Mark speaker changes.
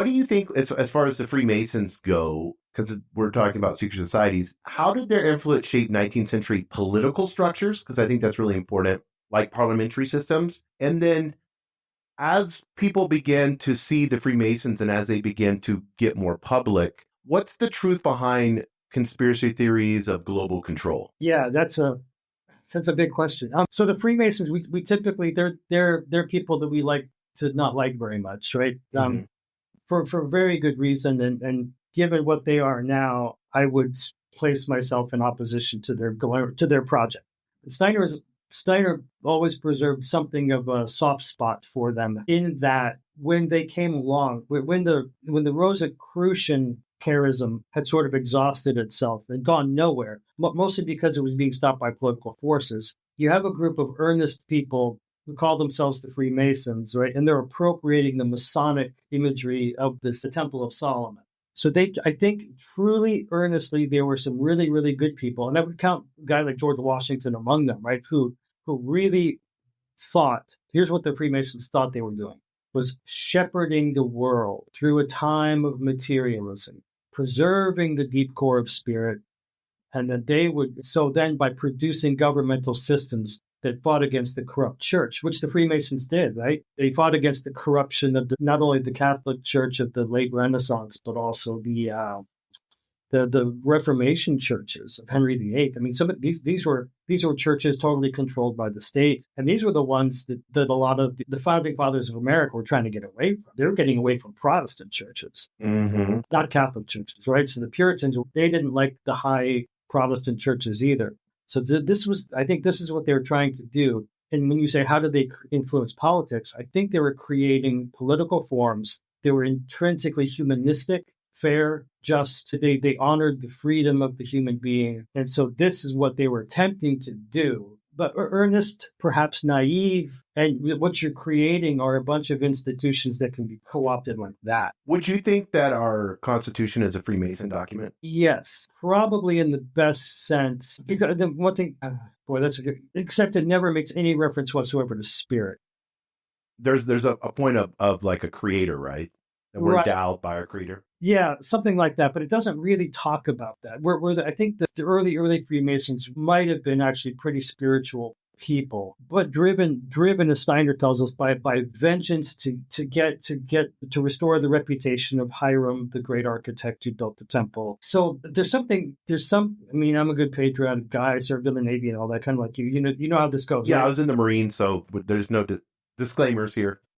Speaker 1: What do you think, as far as the Freemasons go, because we're talking about secret societies, how did their influence shape 19th century political structures? Because I think that's really important, like parliamentary systems. And then as people began to see the Freemasons and as they began to get more public, what's the truth behind conspiracy theories of global control?
Speaker 2: Yeah, that's a big question. So the Freemasons, we typically they're people that we like to not like very much, right?
Speaker 1: Hmm.
Speaker 2: For very good reason, and given what they are now, I would place myself in opposition to their project. Steiner always preserved something of a soft spot for them in that when they came along, when the Rosicrucian charism had sort of exhausted itself and gone nowhere, mostly because it was being stopped by political forces. You have a group of earnest people who call themselves the Freemasons, right? And they're appropriating the Masonic imagery of this, the Temple of Solomon. So I think, truly, earnestly, there were some really, really good people, and I would count a guy like George Washington among them, right? Who really thought, here's what the Freemasons thought they were doing, was shepherding the world through a time of materialism, preserving the deep core of spirit, and that they would, so then by producing governmental systems that fought against the corrupt church, which the Freemasons did, right? They fought against the corruption of not only the Catholic Church of the late Renaissance, but also the Reformation churches of Henry VIII. I mean, some of these were churches totally controlled by the state, and these were the ones that a lot of the founding fathers of America were trying to get away from. They were getting away from Protestant churches, not Catholic churches, right? So the Puritans, they didn't like the high Protestant churches either. So I think this is what they were trying to do. And when you say, how did they influence politics? I think they were creating political forms that were intrinsically humanistic, fair, just. They honored the freedom of the human being. And so this is what they were attempting to do. But earnest, perhaps naive, and what you're creating are a bunch of institutions that can be co-opted like that.
Speaker 1: Would you think that our Constitution is a Freemason document?
Speaker 2: Yes, probably in the best sense. Because the one thing, boy, that's a good. Except it never makes any reference whatsoever to spirit.
Speaker 1: There's a point of like a creator, right? That we're
Speaker 2: Right.
Speaker 1: endowed by our creator.
Speaker 2: Yeah, something like that, but it doesn't really talk about that. I think that the early Freemasons might have been actually pretty spiritual people, but driven, as Steiner tells us, by vengeance to restore the reputation of Hiram, the great architect who built the temple. So I mean, I'm a good patriotic guy. I served in the Navy and all that, kind of like you. You know how this goes.
Speaker 1: Yeah,
Speaker 2: Right?
Speaker 1: I was in the Marines, so there's no disclaimers here.